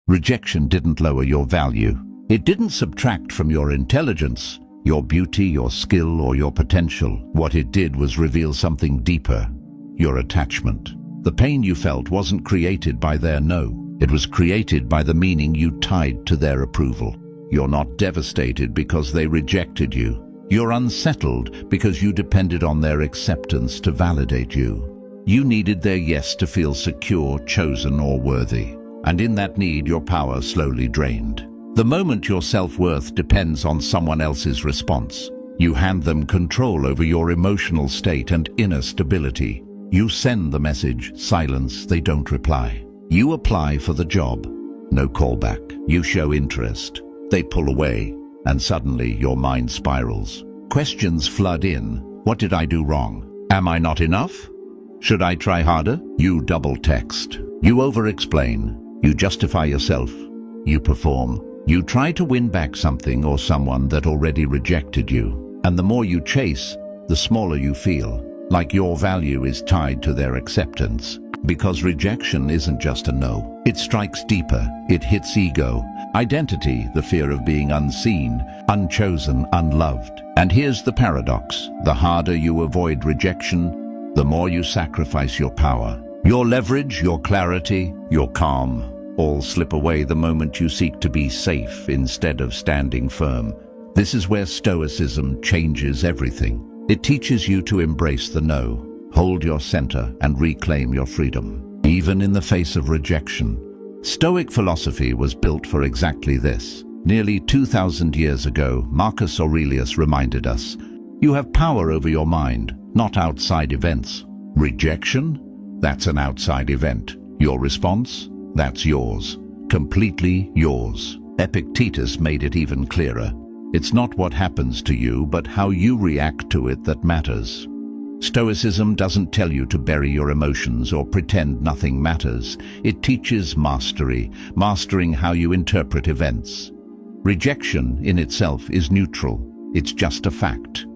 Rejection didn't lower your value. It didn't subtract from your intelligence, your beauty, your skill, or your potential. What it did was reveal something deeper: your attachment. The pain you felt wasn't created by their no. It was created by the meaning you tied to their approval. You're not devastated because they rejected you. You're unsettled because you depended on their acceptance to validate you. You needed their yes to feel secure, chosen, or worthy. And in that need, your power slowly drained. The moment your self-worth depends on someone else's response, you hand them control over your emotional state and inner stability. You send the message, silence, they don't reply. You apply for the job, no callback. You show interest, they pull away, and suddenly your mind spirals. Questions flood in. What did I do wrong? Am I not enough? Should I try harder? You double text. You over-explain. You justify yourself. You perform. You try to win back something or someone that already rejected you. And the more you chase, the smaller you feel, like your value is tied to their acceptance. Because rejection isn't just a no. It strikes deeper. It hits ego, identity, the fear of being unseen, unchosen, unloved. And here's the paradox. The harder you avoid rejection, the more you sacrifice your power. Your leverage, your clarity, your calm, all slip away the moment you seek to be safe instead of standing firm. This is where Stoicism changes everything. It teaches you to embrace the no, hold your center, and reclaim your freedom, even in the face of rejection. Stoic philosophy was built for exactly this. Nearly 2,000 years ago, Marcus Aurelius reminded us, you have power over your mind, not outside events. Rejection? That's an outside event. Your response? That's yours. Completely yours. Epictetus made it even clearer. It's not what happens to you, but how you react to it that matters. Stoicism doesn't tell you to bury your emotions or pretend nothing matters. It teaches mastery, mastering how you interpret events. Rejection in itself is neutral. It's just a fact.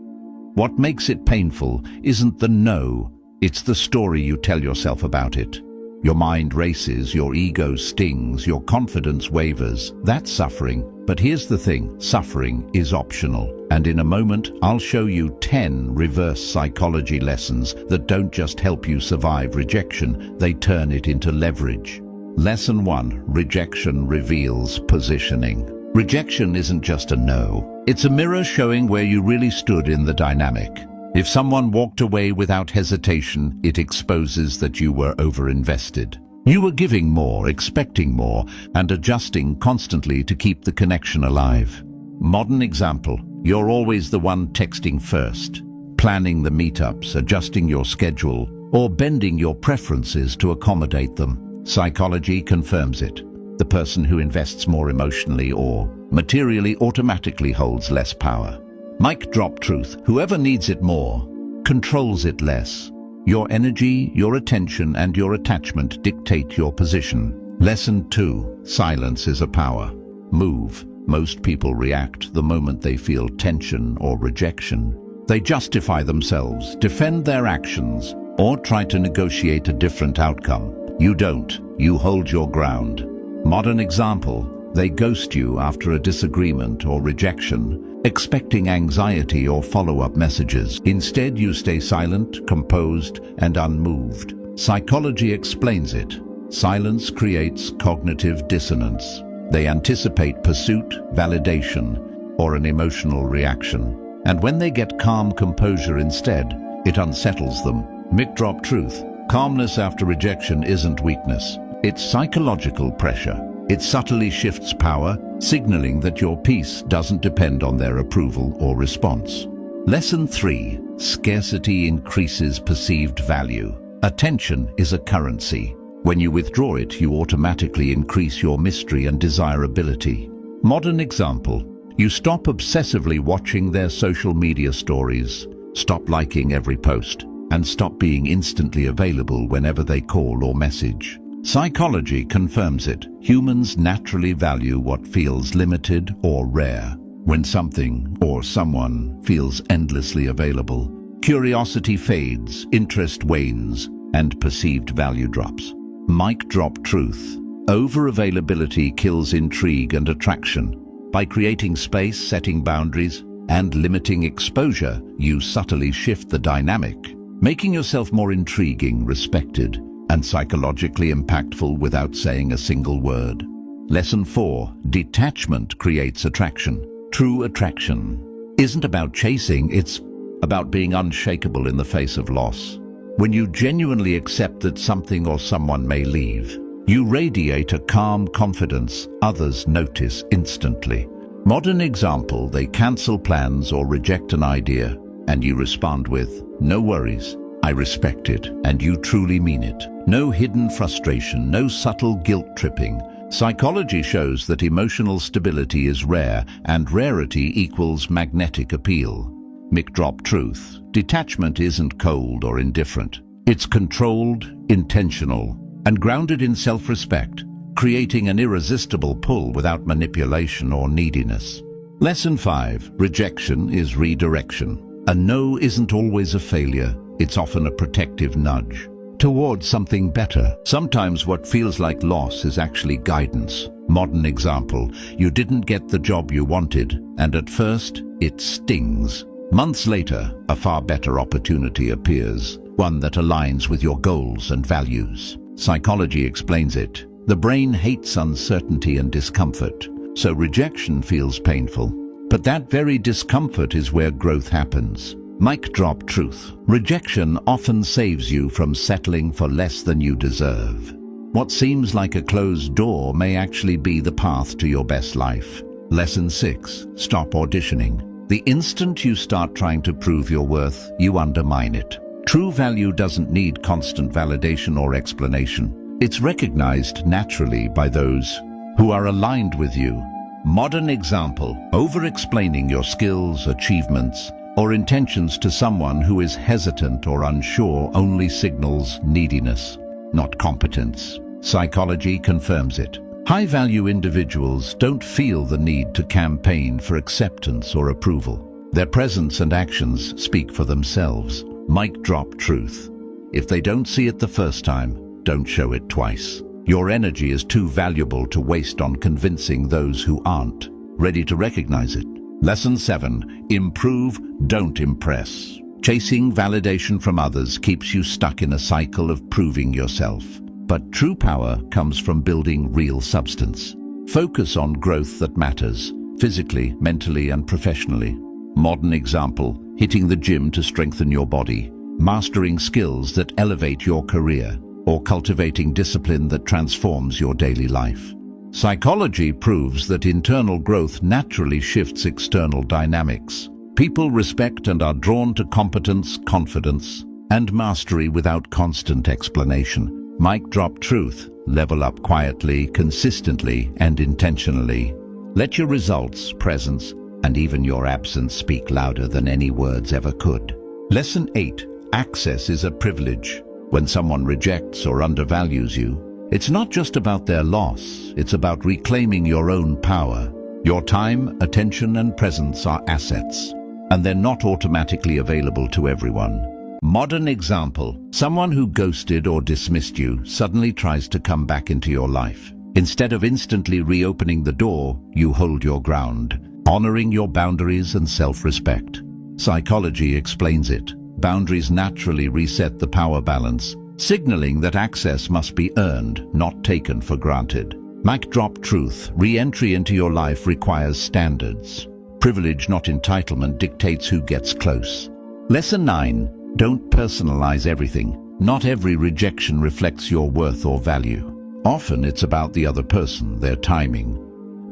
What makes it painful isn't the no, it's the story you tell yourself about it. Your mind races, your ego stings, your confidence wavers. That's suffering. But here's the thing, suffering is optional. And in a moment, I'll show you 10 reverse psychology lessons that don't just help you survive rejection, they turn it into leverage. Lesson 1, rejection reveals positioning. Rejection isn't just a no. It's a mirror showing where you really stood in the dynamic. If someone walked away without hesitation, it exposes that you were overinvested. You were giving more, expecting more, and adjusting constantly to keep the connection alive. Modern example, you're always the one texting first, planning the meetups, adjusting your schedule, or bending your preferences to accommodate them. Psychology confirms it. The person who invests more emotionally or materially automatically holds less power. Mic drop truth, whoever needs it more, controls it less. Your energy, your attention, and your attachment dictate your position. Lesson 2, silence is a power. Move. Most people react the moment they feel tension or rejection. They justify themselves, defend their actions, or try to negotiate a different outcome. You don't. You hold your ground. Modern example, they ghost you after a disagreement or rejection, expecting anxiety or follow-up messages. Instead, you stay silent, composed, and unmoved. Psychology explains it. Silence creates cognitive dissonance. They anticipate pursuit, validation, or an emotional reaction. And when they get calm composure instead, it unsettles them. Mic drop truth. Calmness after rejection isn't weakness. It's psychological pressure. It subtly shifts power, signaling that your peace doesn't depend on their approval or response. Lesson 3. Scarcity increases perceived value. Attention is a currency. When you withdraw it, you automatically increase your mystery and desirability. Modern example. You stop obsessively watching their social media stories, stop liking every post, and stop being instantly available whenever they call or message. Psychology confirms it. Humans naturally value what feels limited or rare. When something or someone feels endlessly available, curiosity fades, interest wanes, and perceived value drops. Mic drop truth. Over-availability kills intrigue and attraction. By creating space, setting boundaries, and limiting exposure, you subtly shift the dynamic, making yourself more intriguing, respected, and psychologically impactful without saying a single word. Lesson 4. Detachment creates attraction. True attraction isn't about chasing, it's about being unshakable in the face of loss. When you genuinely accept that something or someone may leave, you radiate a calm confidence others notice instantly. Modern example, they cancel plans or reject an idea, and you respond with, "No worries, I respect it," and you truly mean it. No hidden frustration, no subtle guilt tripping. Psychology shows that emotional stability is rare, and rarity equals magnetic appeal. Mic drop truth. Detachment isn't cold or indifferent. It's controlled, intentional, and grounded in self-respect, creating an irresistible pull without manipulation or neediness. Lesson 5. Rejection is redirection. A no isn't always a failure. It's often a protective nudge towards something better. Sometimes what feels like loss is actually guidance. Modern example, you didn't get the job you wanted, and at first, it stings. Months later, a far better opportunity appears, one that aligns with your goals and values. Psychology explains it. The brain hates uncertainty and discomfort, so rejection feels painful. But that very discomfort is where growth happens. Mic drop truth. Rejection often saves you from settling for less than you deserve. What seems like a closed door may actually be the path to your best life. Lesson 6. Stop auditioning. The instant you start trying to prove your worth, you undermine it. True value doesn't need constant validation or explanation. It's recognized naturally by those who are aligned with you. Modern example, over-explaining your skills, achievements, or intentions to someone who is hesitant or unsure only signals neediness, not competence. Psychology confirms it. High-value individuals don't feel the need to campaign for acceptance or approval. Their presence and actions speak for themselves. Mic drop truth. If they don't see it the first time, don't show it twice. Your energy is too valuable to waste on convincing those who aren't ready to recognize it. Lesson 7. Improve, don't impress. Chasing validation from others keeps you stuck in a cycle of proving yourself. But true power comes from building real substance. Focus on growth that matters, physically, mentally, and professionally. Modern example, hitting the gym to strengthen your body, mastering skills that elevate your career, or cultivating discipline that transforms your daily life. Psychology proves that internal growth naturally shifts external dynamics. People respect and are drawn to competence, confidence, and mastery without constant explanation. Mic drop truth. Level up quietly, consistently, and intentionally. Let your results, presence, and even your absence speak louder than any words ever could. Lesson 8. Access is a privilege. When someone rejects or undervalues you, it's not just about their loss, it's about reclaiming your own power. Your time, attention, and presence are assets, and they're not automatically available to everyone. Modern example, someone who ghosted or dismissed you suddenly tries to come back into your life. Instead of instantly reopening the door, you hold your ground, honoring your boundaries and self-respect. Psychology explains it. Boundaries naturally reset the power balance, signaling that access must be earned, not taken for granted. Mic drop truth. Re-entry into your life requires standards. Privilege, not entitlement, dictates who gets close. Lesson 9. Don't personalize everything. Not every rejection reflects your worth or value. Often it's about the other person, their timing,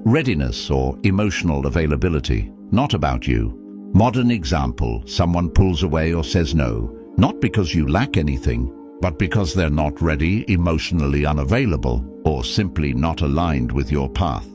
readiness, or emotional availability, not about you. Modern example, someone pulls away or says no, not because you lack anything, but because they're not ready, emotionally unavailable, or simply not aligned with your path.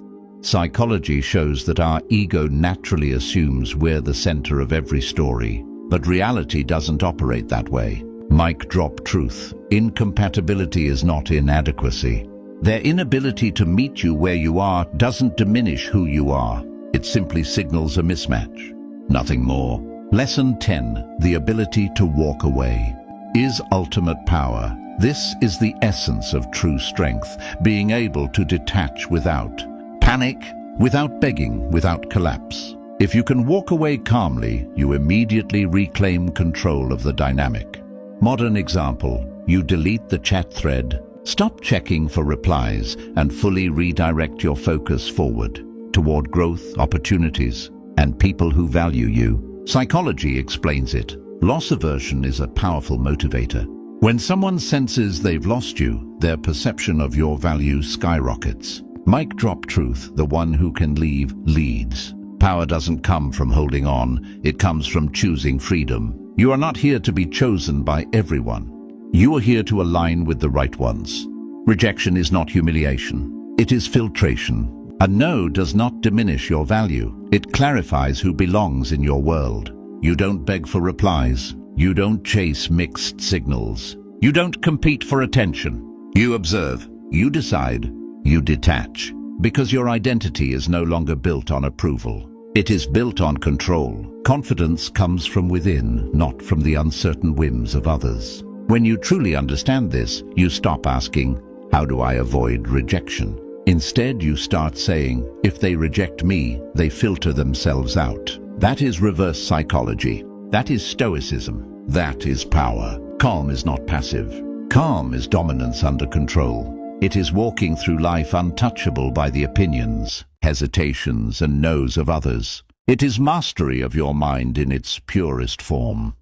Psychology shows that our ego naturally assumes we're the center of every story, but reality doesn't operate that way. Mic drop truth. Incompatibility is not inadequacy. Their inability to meet you where you are doesn't diminish who you are. It simply signals a mismatch. Nothing more. Lesson 10. The ability to walk away is ultimate power. This is the essence of true strength, being able to detach without panic, without begging, without collapse. If you can walk away calmly, you immediately reclaim control of the dynamic. Modern example, you delete the chat thread, stop checking for replies, and fully redirect your focus forward toward growth, opportunities, and people who value you. Psychology explains it. Loss aversion is a powerful motivator. When someone senses they've lost you, their perception of your value skyrockets. Mic drop truth, the one who can leave leads. Power doesn't come from holding on, it comes from choosing freedom. You are not here to be chosen by everyone. You are here to align with the right ones. Rejection is not humiliation, it is filtration. A no does not diminish your value, it clarifies who belongs in your world. You don't beg for replies, you don't chase mixed signals, you don't compete for attention. You observe, you decide, you detach, because your identity is no longer built on approval. It is built on control. Confidence comes from within, not from the uncertain whims of others. When you truly understand this, you stop asking, how do I avoid rejection? Instead, you start saying, if they reject me, they filter themselves out. That is reverse psychology. That is Stoicism. That is power. Calm is not passive. Calm is dominance under control. It is walking through life untouchable by the opinions, hesitations, and no's of others. It is mastery of your mind in its purest form.